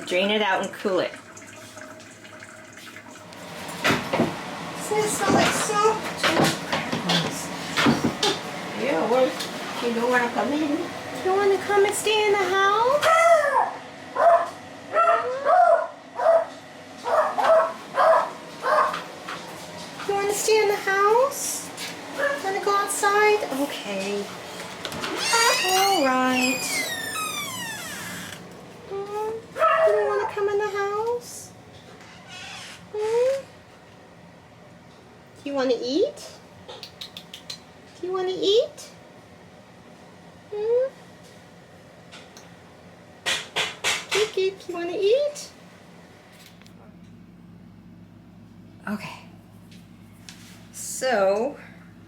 drain it out and cool it. Doesn't it smell like soap? Yeah, well, you don't want to come in. You don't want to come and stay in the house? You want to stay in the house? Want to go outside? Okay. All right. You don't want to come in the house? Do you want to eat? Do you want to eat? Kiki, do you want to eat? Okay. So,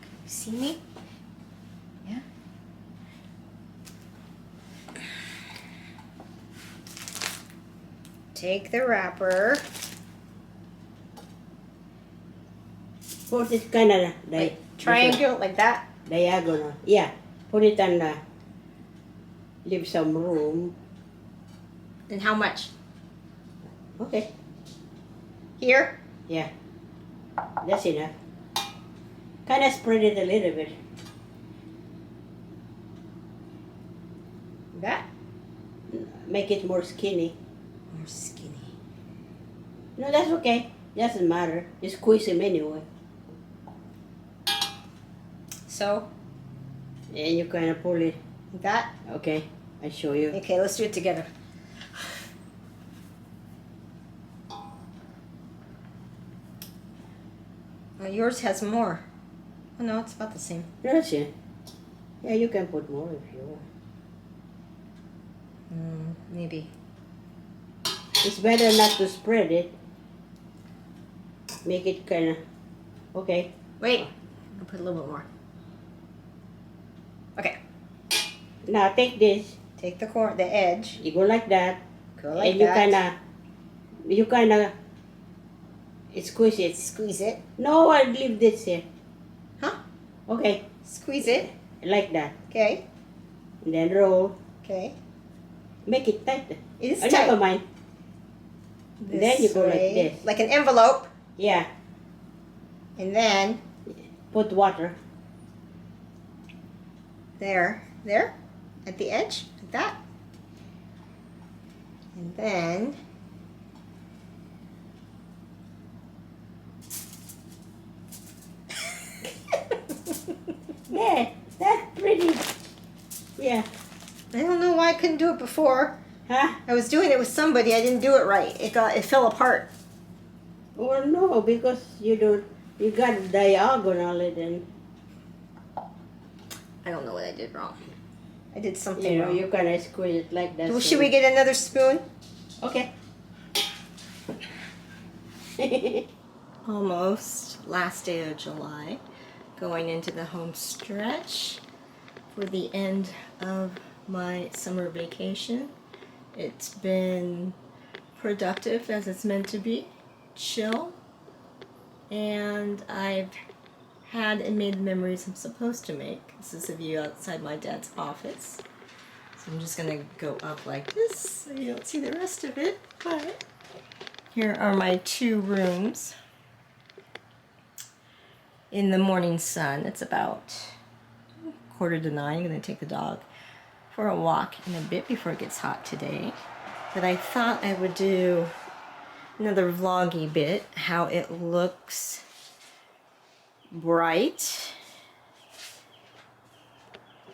can you see me? Yeah. Take the wrapper. Put it kind of Triangle like that. diagonal. Yeah, put it on the. Leave some room. And how much? Okay. Here? Yeah, that's enough. Kind of spread it a little bit. That? Make it more skinny. More skinny. No, that's okay. Doesn't matter. You squeeze him anyway. So? And you kind of pull it. Like that? Okay, I show you. Okay, let's do it together. Yours has more. Oh no, it's about the same. That's it. Yeah, you can put more if you want. Maybe. It's better not to spread it. Make it kind of... Okay. Wait, I'll put a little bit more. Okay. Now take this. Take the edge. You go like that. Go like and that. you kind of squeeze it. Squeeze it. No, I'll leave this here. Huh? Okay. Squeeze it. Like that. Okay. And then roll. Okay. Make it tight. It is Oh, tight. never mind. Then you go like way. this. Like an envelope. Yeah. And then Put water. there. At the edge. Like that. And then Yeah, that's pretty. Yeah. I don't know why I couldn't do it before. Huh? I was doing it with somebody. I didn't do it right. It fell apart. Well, no, because you got diagonal it and I don't know what I did wrong. I did something you know wrong. you kind of squeeze it like that. Well, so should we get another spoon? Okay. Almost last day of July, going into the home stretch for the end of my summer vacation. It's been productive as it's meant to be, chill, and I've had and made the memories I'm supposed to make. This is a view outside my dad's office. So I'm just gonna go up like this so you don't see the rest of it, but here are my two rooms in the morning sun. It's about 8:45. I'm gonna take the dog for a walk in a bit before it gets hot today. But I thought I would do another vloggy bit, how it looks bright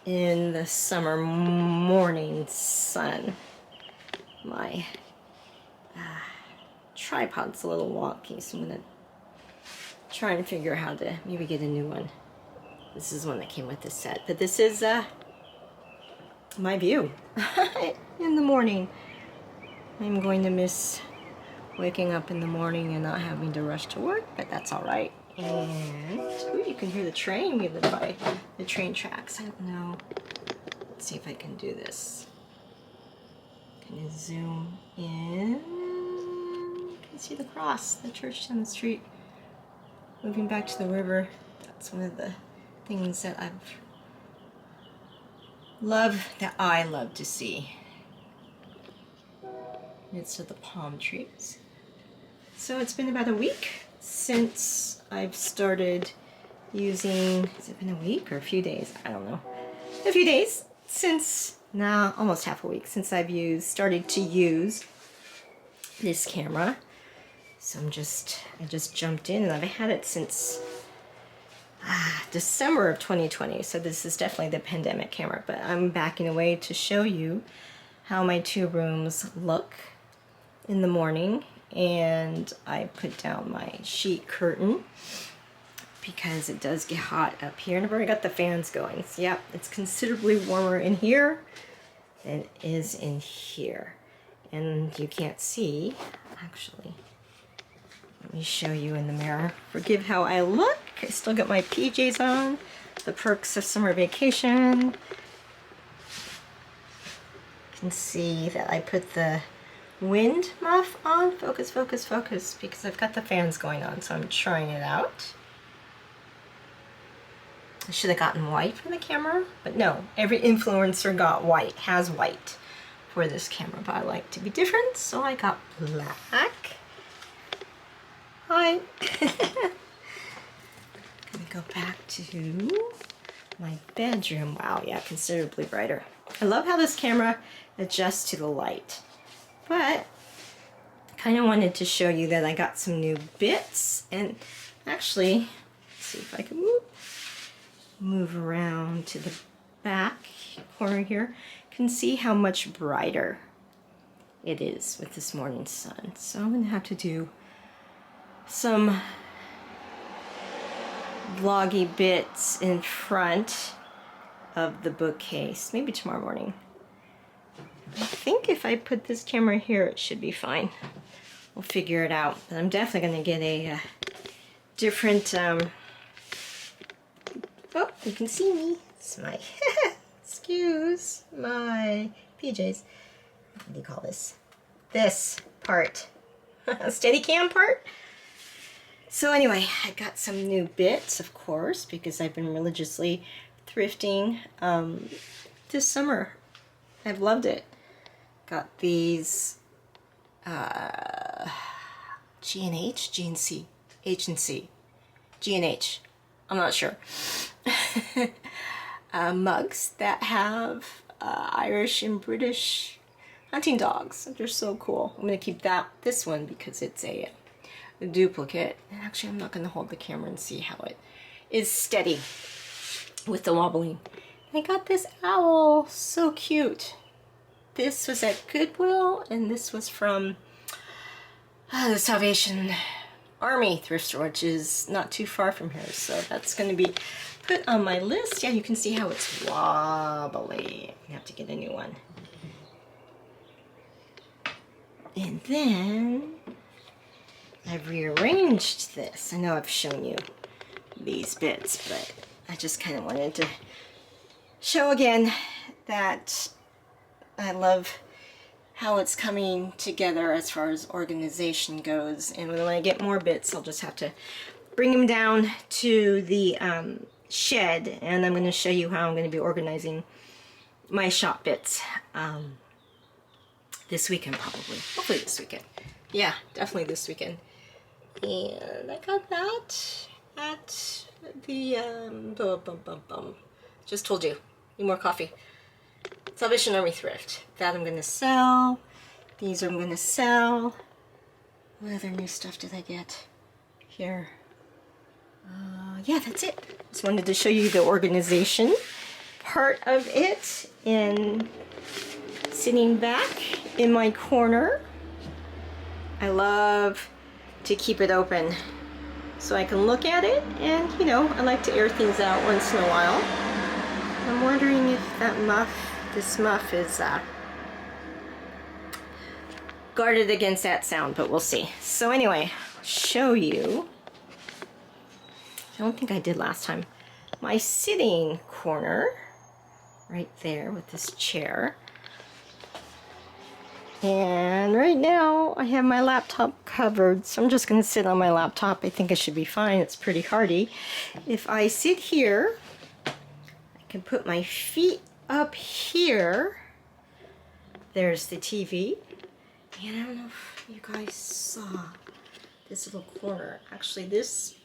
in the summer morning sun. My tripod's a little wonky, so I'm gonna try and figure out how to maybe get a new one. This is one that came with this set, but this is my view in the morning. I'm going to miss waking up in the morning and not having to rush to work, but that's all right. And ooh, you can hear the train. We live by the train tracks. I don't know. Let's see if I can do this. Can you zoom in? You can see the cross, the church down the street. Moving back to the river. That's one of the things that I love to see. midst of the palm trees. So it's been about a week since I've started using, has it been a week or a few days? I don't know. A few days since, nah, almost half a week since I've started to use this camera. So I just jumped in, and I've had it since December of 2020. So this is definitely the pandemic camera, but I'm backing away to show you how my two rooms look in the morning. And I put down my sheet curtain because it does get hot up here, and I've already got the fans going. So yeah, it's considerably warmer in here than it is in here. And you can't see, actually. Let me show you in the mirror. Forgive how I look. I still got my PJs on. The perks of summer vacation. You can see that I put the wind muff on. Focus, focus, focus, because I've got the fans going on, so I'm trying it out. I should have gotten white for the camera, but no, every influencer got white, has white for this camera, but I like to be different, so I got black. Hi. Gonna go back to my bedroom. Wow, yeah, considerably brighter. I love how this camera adjusts to the light. But I kind of wanted to show you that I got some new bits, and actually, let's see if I can move around to the back corner here. You can see how much brighter it is with this morning sun. So I'm going to have to do some vloggy bits in front of the bookcase, maybe tomorrow morning. I think if I put this camera here, it should be fine. We'll figure it out. But I'm definitely going to get a different, oh, you can see me. It's my, excuse my PJs. What do you call this? This part. Steadicam part. So anyway, I got some new bits, of course, because I've been religiously thrifting this summer. I've loved it. Got these G&H, G&C, H&C, G&H, I'm not sure. Mugs that have Irish and British hunting dogs. They're so cool. I'm going to keep this one because it's a duplicate. And actually, I'm not going to hold the camera and see how it is steady with the wobbling. I got this owl, so cute. This was at Goodwill, and this was from the Salvation Army thrift store, which is not too far from here. So that's going to be put on my list. Yeah, you can see how it's wobbly. I have to get a new one. And then I've rearranged this. I know I've shown you these bits, but I just kind of wanted to show again that I love how it's coming together as far as organization goes. And when I get more bits, I'll just have to bring them down to the shed, and I'm going to show you how I'm going to be organizing my shop bits this weekend, probably. Hopefully this weekend. Yeah, definitely this weekend. And I got that at the just told you, need more coffee. Salvation Army thrift. That I'm gonna sell. These I'm gonna sell. What other new stuff did I get here? Yeah, that's it. Just wanted to show you the organization part of it. And sitting back in my corner, I love to keep it open so I can look at it, and you know, I like to air things out once in a while. I'm wondering if that this muff is guarded against that sound, but we'll see. So anyway, I'll show you, I don't think I did last time, my sitting corner right there with this chair. And right now I have my laptop covered, so I'm just going to sit on my laptop. I think it should be fine. It's pretty hardy. If I sit here, I can put my feet up here. There's the TV. And I don't know if you guys saw this little corner. Actually, this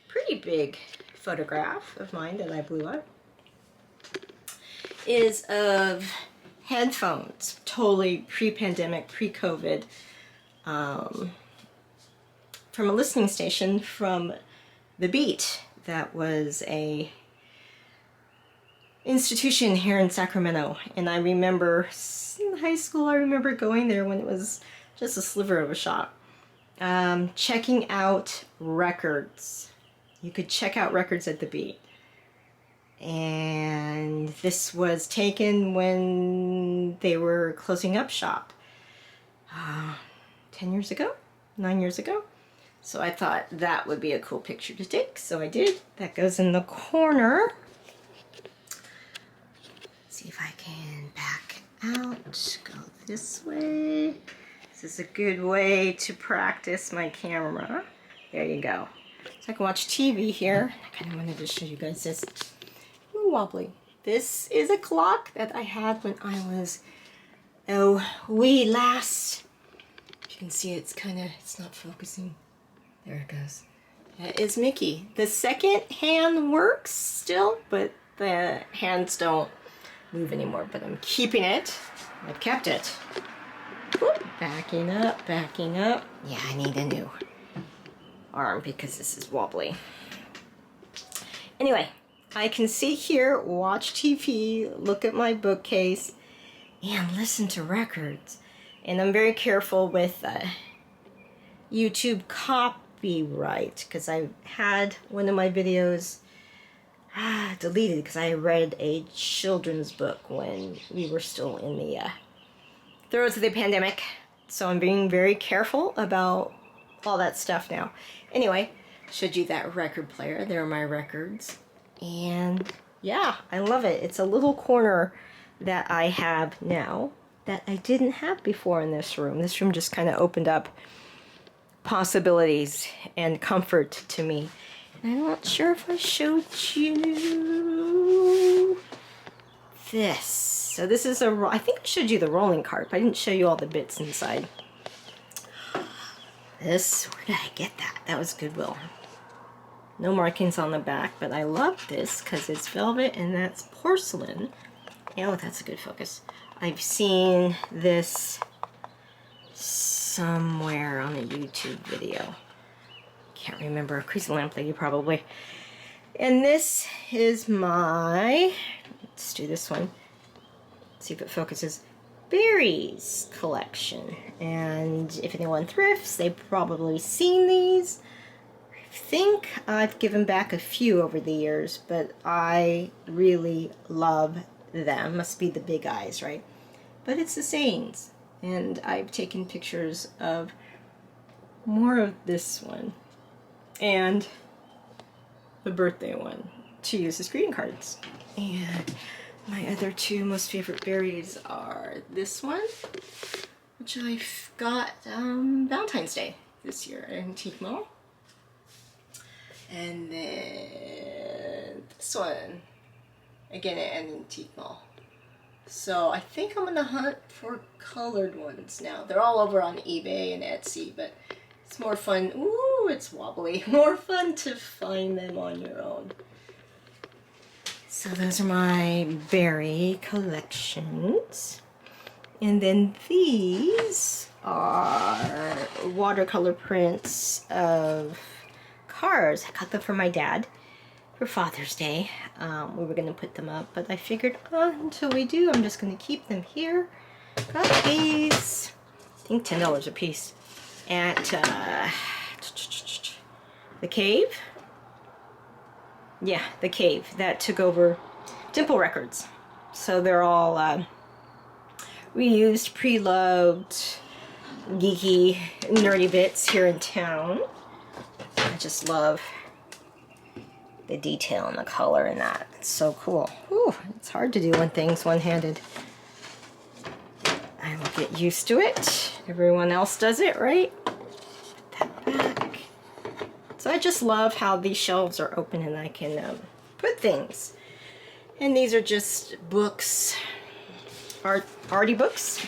pretty big photograph of mine that I blew up is of headphones, totally pre-pandemic, pre-COVID, from a listening station from The Beat. That was a institution here in Sacramento, and I remember in high school, I remember going there when it was just a sliver of a shop, checking out records. You could check out records at The Beat. And this was taken when they were closing up shop 10 years ago, 9 years ago. So I thought that would be a cool picture to take, so I did. That goes in the corner. See if I can back out, go this way. This is a good way to practice my camera. There you go. So I can watch TV here. I kind of wanted to show you guys this. Wobbly. This is a clock that I had when I was wee lass. You can see it's not focusing. There it goes. That is Mickey. The second hand works still, but the hands don't move anymore, but I'm keeping it. I've kept it. Whoop. Backing up, backing up. Yeah, I need a new arm because this is wobbly. Anyway, I can sit here, watch TV, look at my bookcase, and listen to records. And I'm very careful with YouTube copyright, because I had one of my videos deleted because I read a children's book when we were still in the throes of the pandemic. So I'm being very careful about all that stuff now. Anyway, showed you that record player. There are my records. And yeah, I love it. It's a little corner that I have now that I didn't have before in this room. This room just kind of opened up possibilities and comfort to me. And I'm not sure if I showed you this. So this is I think I showed you the rolling cart, but I didn't show you all the bits inside. This, where did I get that? That was Goodwill. No markings on the back, but I love this because it's velvet and that's porcelain. Oh, that's a good focus. I've seen this somewhere on a YouTube video. Can't remember. Crazy Lamp Lady, probably. And this is my, let's do this one. See if it focuses. Berries collection. And if anyone thrifts, they've probably seen these. I think I've given back a few over the years, but I really love them. Must be the big eyes, right? But it's the Saints. And I've taken pictures of more of this one and the birthday one to use as greeting cards. And my other two most favorite berries are this one, which I got Valentine's Day this year at Antique Mall. And then this one, again at Antique Mall. So I think I'm going to hunt for colored ones now. They're all over on eBay and Etsy, but it's more fun. Ooh, it's wobbly. More fun to find them on your own. So those are my berry collections. And then these are watercolor prints of cars. I got them from my dad for Father's Day. We were going to put them up, but I figured until we do, I'm just going to keep them here. Got these, I think $10 a piece, at the Cave. Yeah, the Cave that took over Dimple Records. So they're all reused, pre-loved, geeky, nerdy bits here in town. I just love the detail and the color in that. It's so cool. Whew, it's hard to do one thing's one-handed. I will get used to it. Everyone else does it, right? Put that back. So I just love how these shelves are open and I can put things. And these are just books, arty books.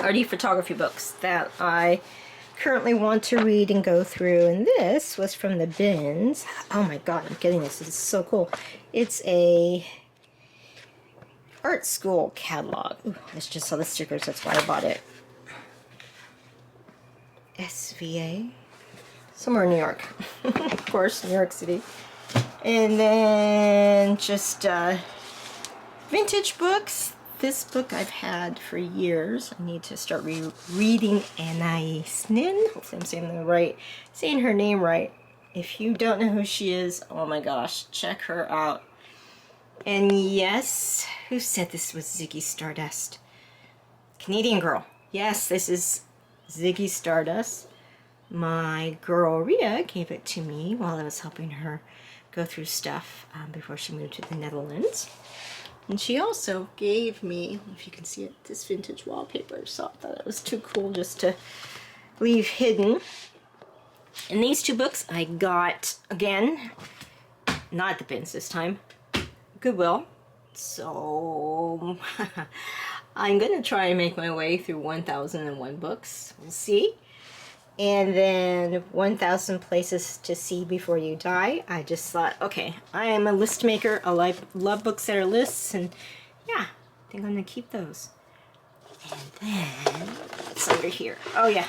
arty photography books that I currently want to read and go through. And this was from the bins. Oh my god, I'm getting this. It's so cool. It's a art school catalog. Ooh, I just saw the stickers. That's why I bought it. SVA. Somewhere in New York. Of course, New York City. And then just vintage books. This book I've had for years. I need to start reading Anais Nin. Hopefully I'm saying her name right. If you don't know who she is, oh my gosh, check her out. And yes, who said this was Ziggy Stardust? Canadian girl. Yes, this is Ziggy Stardust. My girl Rhea gave it to me while I was helping her go through stuff before she moved to the Netherlands. And she also gave me, if you can see it, this vintage wallpaper. So I thought it was too cool just to leave hidden. And these two books I got, again, not at the bins this time, Goodwill. So I'm going to try and make my way through 1001 books. We'll see. And then 1000 Places to See Before You Die. I just thought, okay, I am a list maker. I love books that are lists, and yeah, I think I'm gonna keep those. And then what's under here? Oh yeah,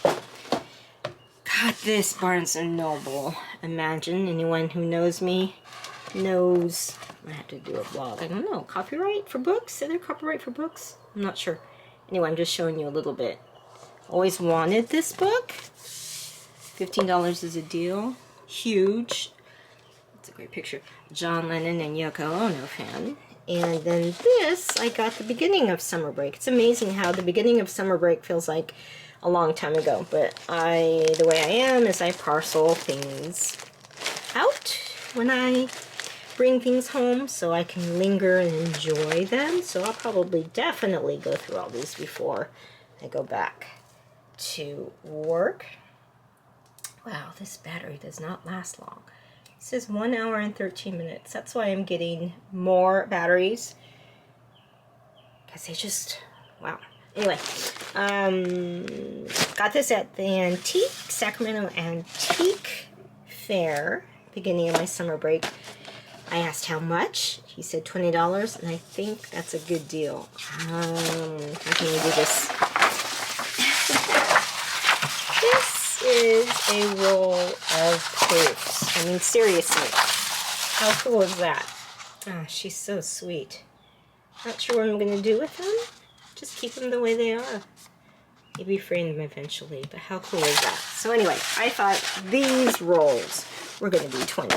got this Barnes and Noble. Imagine anyone who knows me knows. I have to do a blog. I don't know. Copyright for books? Is there copyright for books? I'm not sure. Anyway, I'm just showing you a little bit. Always wanted this book. $15 is a deal. Huge. It's a great picture. John Lennon and Yoko Ono fan. And then this, I got the beginning of summer break. It's amazing how the beginning of summer break feels like a long time ago. But the way I am is I parcel things out when I bring things home so I can linger and enjoy them. So I'll probably definitely go through all these before I go back to work. Wow, this battery does not last long. It says 1 hour and 13 minutes. That's why I'm getting more batteries, because they just, wow. Anyway, got this at the Sacramento Antique Fair, beginning of my summer break. I asked how much. He said $20, and I think that's a good deal. How can we do this? This is a roll of proofs. I mean, seriously, how cool is that? Ah, she's so sweet. Not sure what I'm going to do with them. Just keep them the way they are. Maybe frame them eventually, but how cool is that? So anyway, I thought these rolls were going to be 20.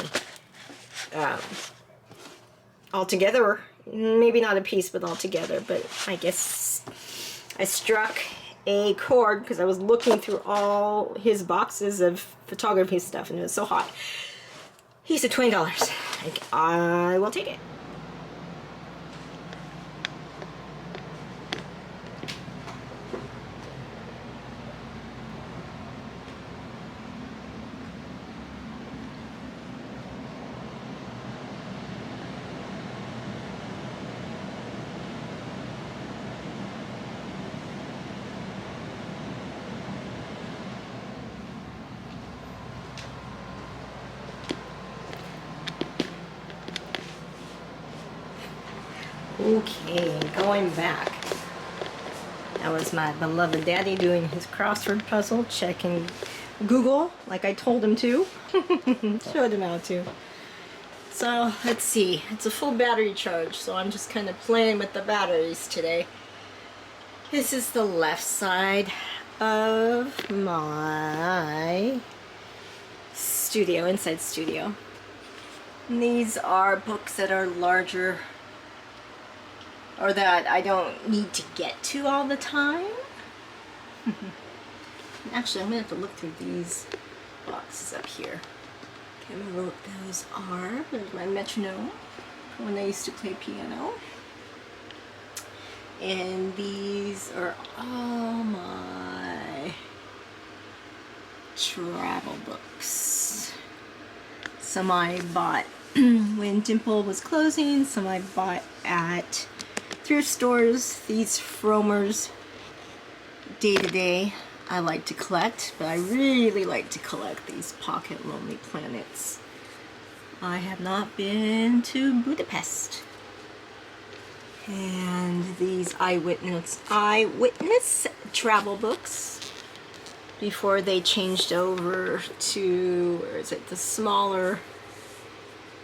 Altogether, maybe not a piece, but altogether. But I guess I struck a chord because I was looking through all his boxes of photography stuff, and it was so hot. He said $20. I will take it. Okay, going back. That was my beloved daddy doing his crossword puzzle, checking Google like I told him to. Showed him how to. So let's see. It's a full battery charge, so I'm just kind of playing with the batteries today. This is the left side of my studio, inside studio. And these are books that are larger, or that I don't need to get to all the time. Actually, I'm gonna have to look through these boxes up here. Can't remember what those are. There's my metronome from when I used to play piano. And these are all my travel books. Some I bought when Dimple was closing, some I bought at thrift stores. These Frommer's day to day I like to collect, but I really like to collect these pocket Lonely Planets. I have not been to Budapest. And these eyewitness travel books before they changed over to, where is it, the smaller,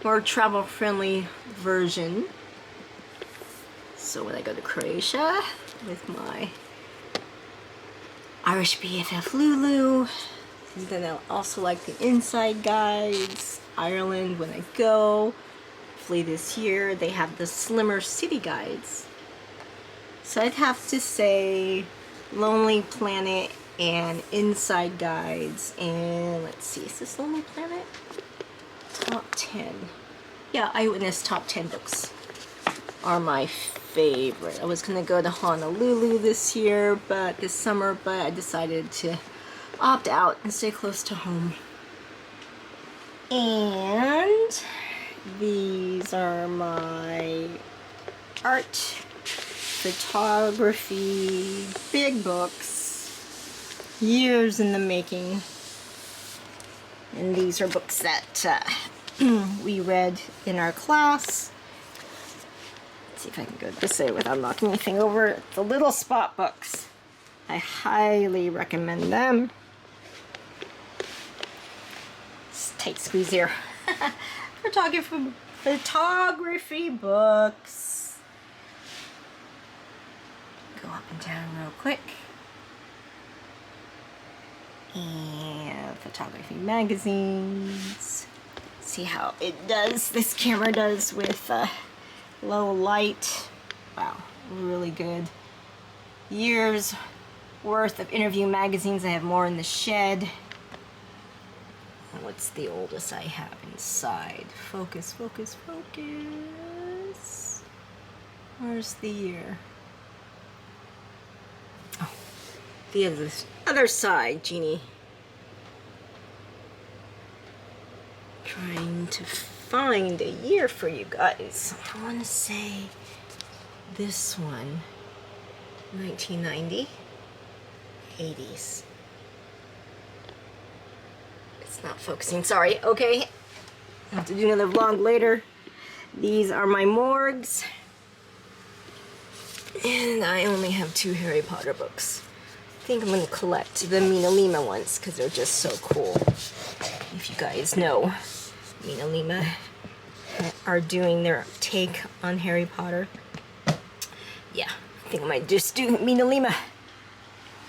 more travel friendly version. So when I go to Croatia with my Irish BFF Lulu, and then I'll also like the inside guides. Ireland when I go. Hopefully this year they have the slimmer city guides. So I'd have to say Lonely Planet and inside guides. And let's see, is this Lonely Planet? Top 10. Yeah, Eyewitness top 10 books are my favorite. I was gonna go to Honolulu this summer, but I decided to opt out and stay close to home. And these are my art, photography, big books, years in the making. And these are books that we read in our class. Let's see if I can go this way without knocking anything over. The Little Spot books. I highly recommend them. It's a tight squeeze here. Photography books. Go up and down real quick. And photography magazines. See how it does, this camera does with low light. Wow, really good. Years worth of interview magazines. I have more in the shed. And what's the oldest I have inside? Focus, focus, focus. Where's the year? Oh, the other side, Jeannie. Trying to find a year for you guys. I want to say this one, 1990, 80s. It's not focusing, sorry. Okay, I'll have to do another vlog later. These are my morgues. And I only have 2 Harry Potter books. I think I'm going to collect the Mina Lima ones because they're just so cool. If you guys know, Mina Lima are doing their take on Harry Potter. Yeah, I think I might just do Mina Lima.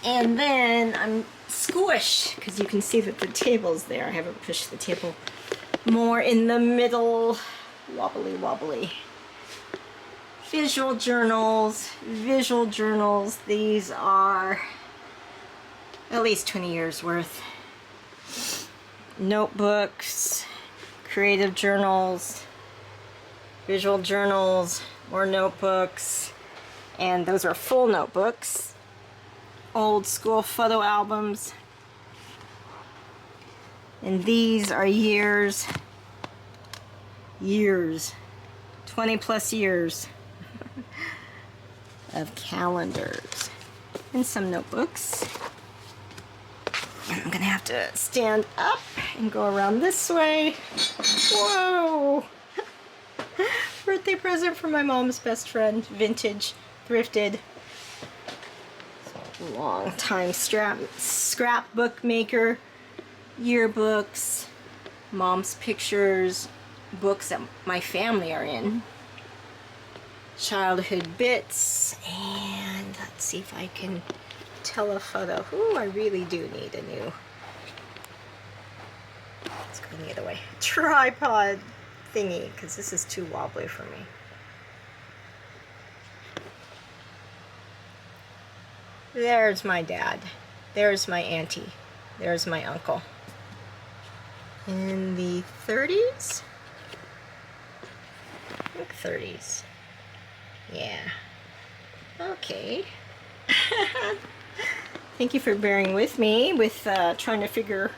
And then I'm squish, because you can see that the table's there. I haven't pushed the table more in the middle. Wobbly, wobbly. Visual journals. Visual journals. These are at least 20 years worth. Notebooks. Creative journals. Visual journals. More notebooks. And those are full notebooks. Old school photo albums. And these are years, 20 plus years of calendars and some notebooks. And I'm gonna have to stand up and go around this way. Whoa! Birthday present from my mom's best friend, vintage, thrifted. Long time scrapbook maker, yearbooks, mom's pictures, books that my family are in, childhood bits, and let's see if I can tell a photo. Ooh, I really do need a new, let's go the other way, tripod thingy, because this is too wobbly for me. There's my dad. There's my auntie. There's my uncle. In the 30s? I think 30s. Yeah. Okay. Thank you for bearing with me with trying to figure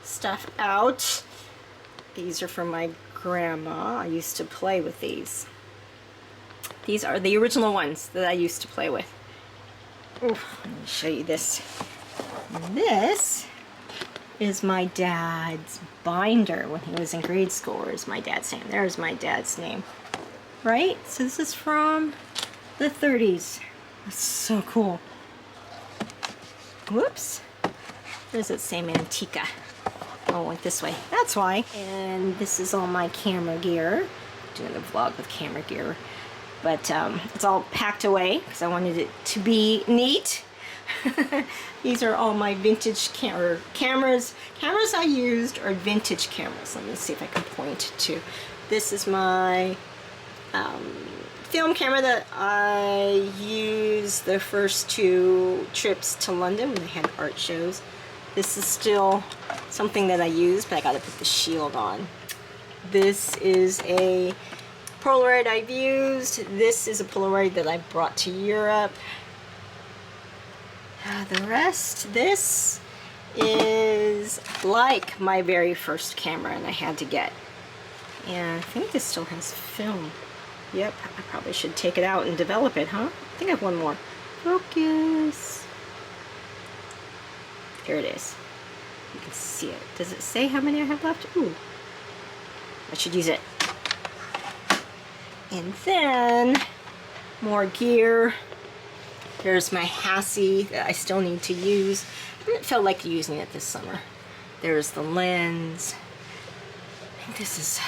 stuff out. These are from my grandma. I used to play with these. These are the original ones that I used to play with. Oof, let me show you this. This is my dad's binder when he was in grade school. Where's my dad's name? There's my dad's name. Right? So this is from the 30s. That's so cool. Whoops. There's that same Antica. Oh, it went this way. That's why. And this is all my camera gear. Doing a vlog with camera gear. But it's all packed away because I wanted it to be neat. These are all my vintage cameras. Cameras I used are vintage cameras. Let me see if I can point to. This is my film camera that I used the first 2 trips to London when they had art shows. This is still something that I use, but I gotta put the shield on. This is a Polaroid I've used. This is a Polaroid that I brought to Europe. The rest, this is like my very first camera and I had to get. And I think this still has film. Yep, I probably should take it out and develop it, huh? I think I have one more. Focus. Here it is. You can see it. Does it say how many I have left? Ooh. I should use it. And then, more gear. There's my Hassie that I still need to use. I didn't feel like using it this summer. There's the lens. I think this is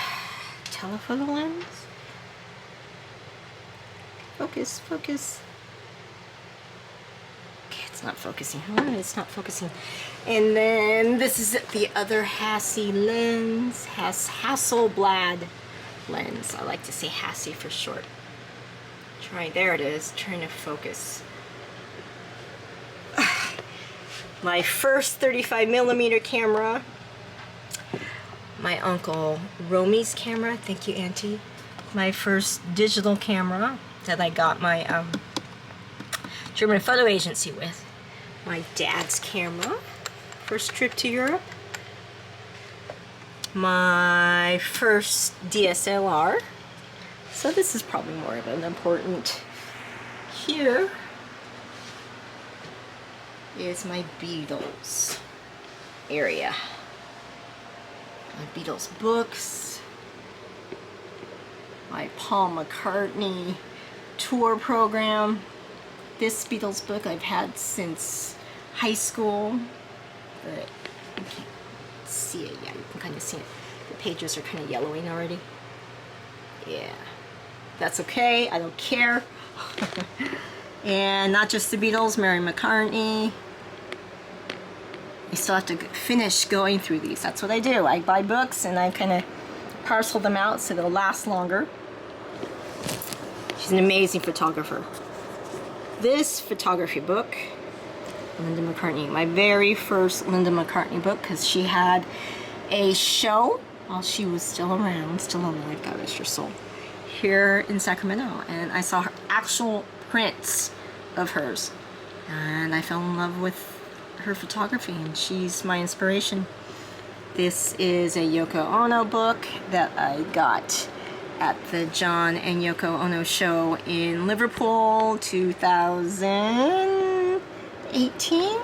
telephoto lens. Focus, focus. Okay, it's not focusing. It's not focusing. And then this is the other Hassie lens. Hasselblad lens. I like to say Hassie for short. There it is. Trying to focus. My first 35mm camera. My Uncle Romy's camera. Thank you, Auntie. My first digital camera that I got my German photo agency with. My dad's camera. First trip to Europe. My first DSLR. So this is probably more of an important. Here is my Beatles area. My Beatles books. My Paul McCartney tour program. This Beatles book I've had since high school. But you can't see it yet. You can kind of see it. The pages are kind of yellowing already. Yeah. That's okay, I don't care. And not just the Beatles, Mary McCartney. I still have to finish going through these. That's what I do. I buy books and I kind of parcel them out so they'll last longer. She's an amazing photographer. This photography book, Linda McCartney, my very first Linda McCartney book, because she had a show while she was still around, still alive, God rest her soul, here in Sacramento, and I saw her actual prints of hers, and I fell in love with her photography, and she's my inspiration. This is a Yoko Ono book that I got at the John and Yoko Ono show in Liverpool 2018.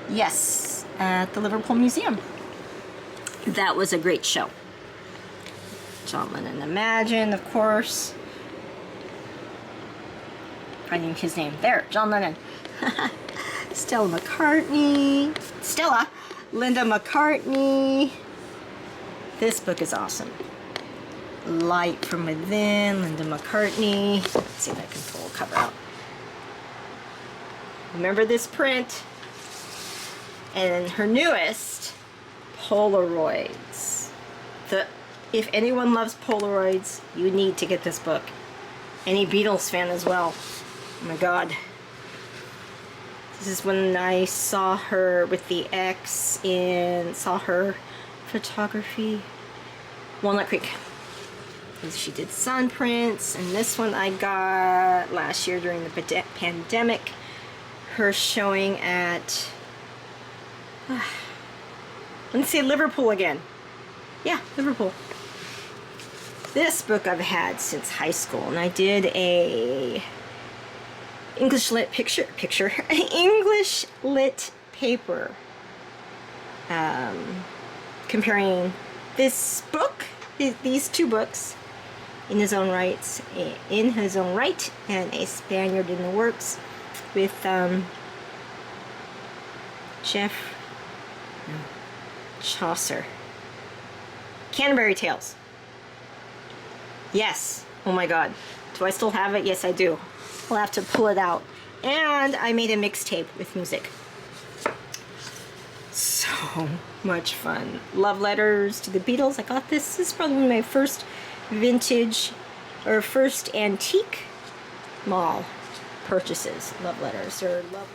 Yes, at the Liverpool Museum. That was a great show. John Lennon Imagine, of course. Finding his name. There, John Lennon. Stella McCartney. Stella. Linda McCartney. This book is awesome. Light from Within, Linda McCartney. Let's see if I can pull a cover out. Remember this print? And her newest, Polaroids. If anyone loves Polaroids, you need to get this book. Any Beatles fan as well. Oh my God. This is when I saw her with the X and saw her photography. Walnut Creek. She did sun prints, and this one I got last year during the pandemic. Her showing at, let's see, Liverpool again. Yeah, Liverpool. This book I've had since high school, and I did a English lit English lit paper. Comparing this book, these two books, in his own right, and A Spaniard in the Works, with Chaucer. Canterbury Tales. Yes. Oh my God. Do I still have it? Yes, I do. I'll have to pull it out. And I made a mixtape with music. So much fun. Love letters to the Beatles. I got this. This is probably one of my first vintage or first antique mall purchases. Love letters or love.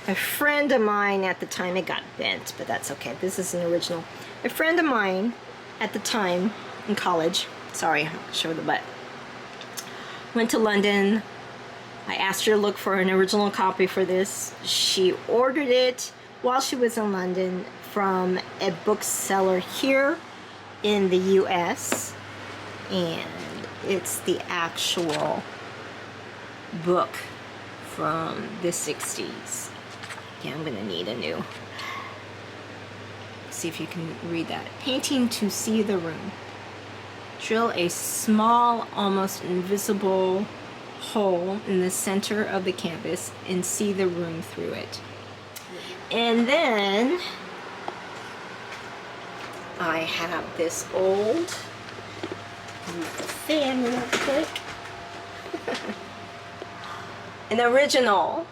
A friend of mine at the time, it got bent, but that's okay. This is an original. A friend of mine at the time in college, sorry, I'll show the butt, went to London. I asked her to look for an original copy for this. She ordered it while she was in London from a bookseller here in the US, and it's the actual book from the 60s. Yeah, I'm gonna need a new. See if you can read that. Painting to see the room. Drill a small, almost invisible hole in the center of the canvas and see the room through it. And then I have this old, move the fan real quick, an original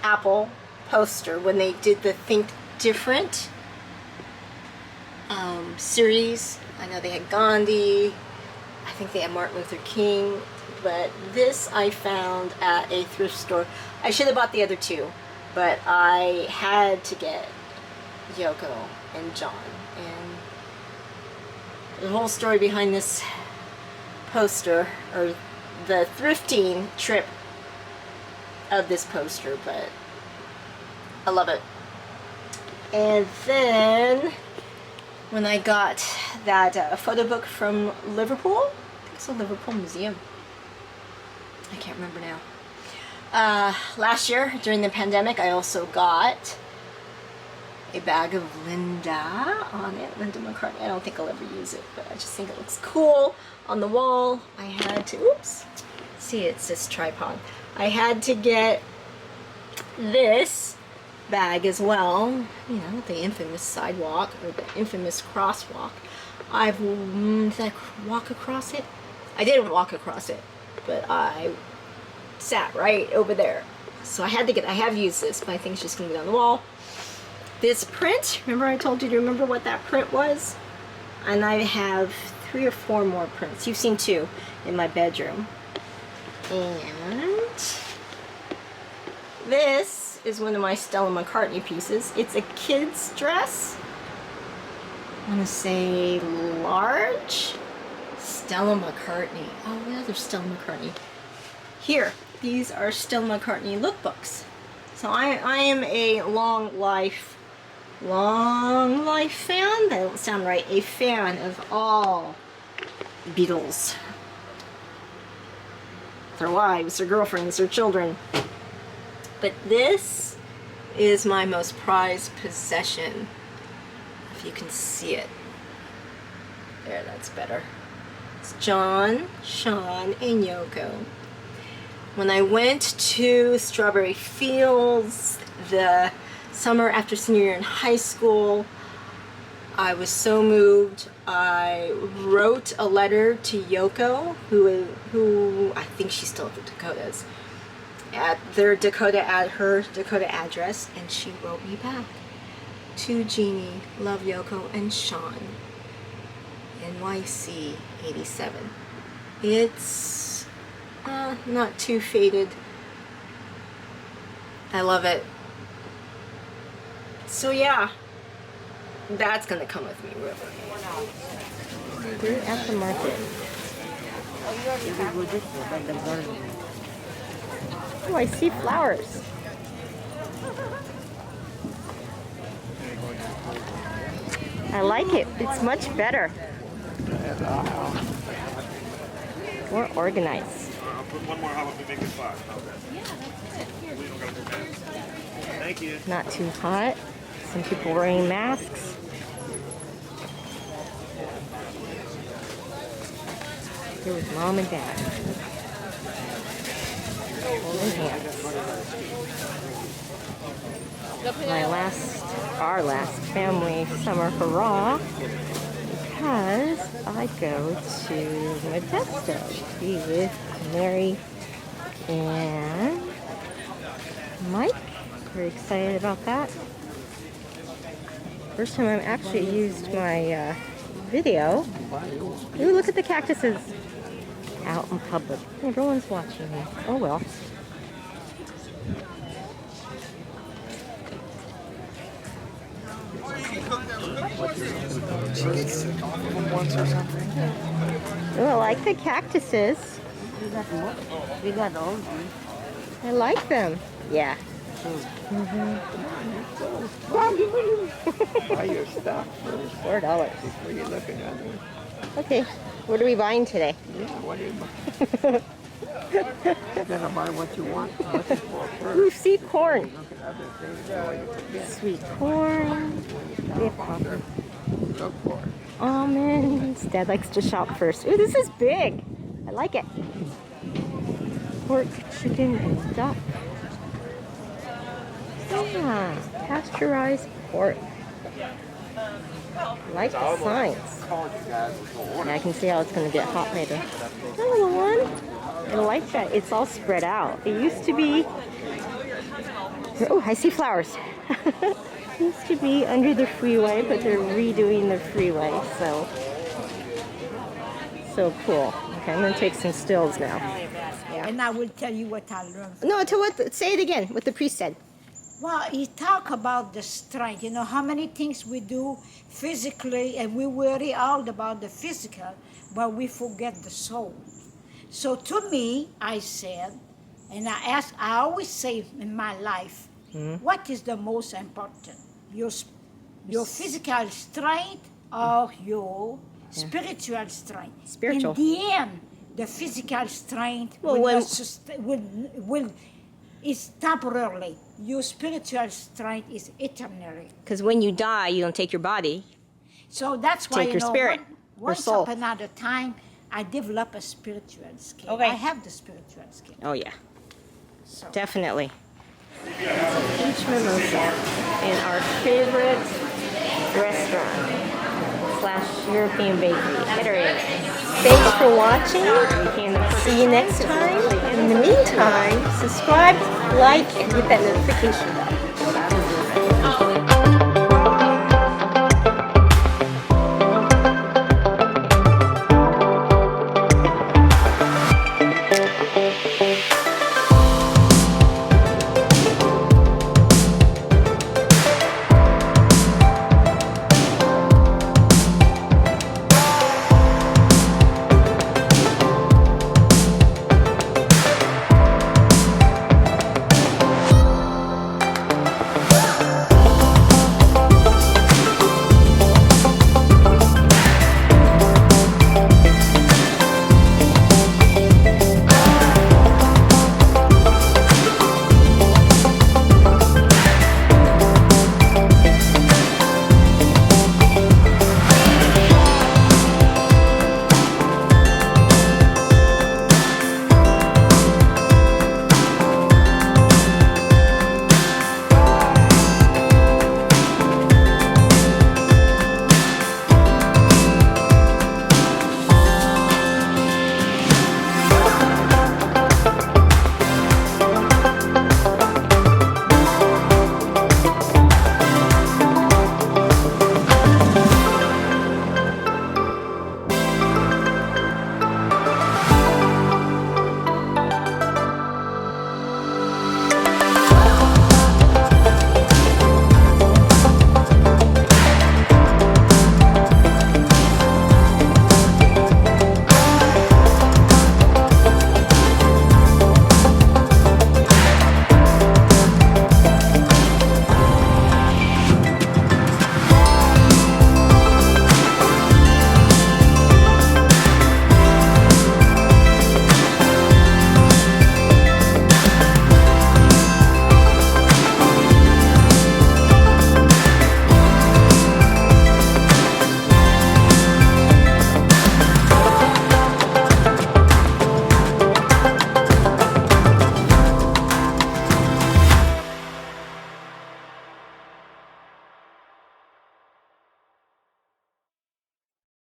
Apple poster when they did the Think Different series. I know they had Gandhi, I think they had Martin Luther King, but this I found at a thrift store. I should have bought the other two, but I had to get Yoko and John. And the whole story behind this poster, or the thrifting trip of this poster, but I love it. And then when I got that photo book from Liverpool, I think it's a Liverpool museum, I can't remember now. Last year during the pandemic, I also got a bag of Linda on it, Linda McCartney. I don't think I'll ever use it, but I just think it looks cool on the wall. I had to, oops, see, it's this tripod. I had to get this bag as well, you know, the infamous sidewalk, or the infamous crosswalk. Did I walk across it? I didn't walk across it, but I sat right over there. So I had to get, I have used this, but I think it's just gonna be on the wall. This print, remember I told you to remember what that print was? And I have 3 or 4 more prints. You've seen 2 in my bedroom. And this is one of my Stella McCartney pieces. It's a kid's dress. I want to say large. Stella McCartney. Oh, what other Stella McCartney? Here, these are Stella McCartney lookbooks. So I am a long life fan. That don't sound right. A fan of all Beatles. Their wives, their girlfriends, their children. But this is my most prized possession. If you can see it. There, that's better. It's John, Sean, and Yoko. When I went to Strawberry Fields the summer after senior year in high school, I was so moved. I wrote a letter to Yoko, who I think she's still at the Dakotas, at her Dakota address, and she wrote me back. To Jeannie, love Yoko and Sean, NYC 87. It's not too faded. I love it. So yeah, that's gonna come with me. We're at the market. Oh, I see flowers. I like it. It's much better. More organized. I'll put one more. How about we make it 5? Yeah, that's it. Here. We don't gotta put that. Thank you. Not too hot. Some people wearing masks. Here with mom and dad. Holding hands. Our last family summer hurrah, because I go to Modesto to be with Mary and Mike. Very excited about that. First time I've actually used my video. Ooh, look at the cactuses out in public. Everyone's watching me. Oh well. She gets sick off of them once or something. Oh, I like the cactuses. We got all these. I like them. Yeah. Buy your stuff first $4. before you look at others. Okay. What are we buying today? Yeah, what do you buy? You gotta buy what you want. What is for first. Ooh, see corn. Look at other things before you forget. Sweet corn. We have popcorn. Look for it. Almonds. Dad likes to shop first. Ooh, this is big. I like it. Pork, chicken, and duck. Yeah, pasteurized pork. I like the signs. Yeah, I can see how it's going to get hot later. Another one. I like that. It's all spread out. It used to be... Oh, I see flowers. It used to be under the freeway, but they're redoing the freeway, so cool. Okay, I'm going to take some stills now. And I will tell you what I learned. No, to what? Say it again, what the priest said. Well, he talk about the strength. You know how many things we do physically, and we worry all about the physical, but we forget the soul. So to me, I said, and I always say in my life, what is the most important? Your physical strength or your spiritual strength? Spiritual. In the end, the physical strength is temporarily. Your spiritual strength is eternally. Because when you die, you don't take your body. So that's why, Take your spirit or once soul. upon another time, I developed a spiritual skill. Okay. I have the spiritual skill. Oh, yeah. So. Definitely. Peach mimosa in our favorite restaurant / European bakery, Italy. Thanks for watching, and see you next time. In the meantime, subscribe, like, and hit that notification bell.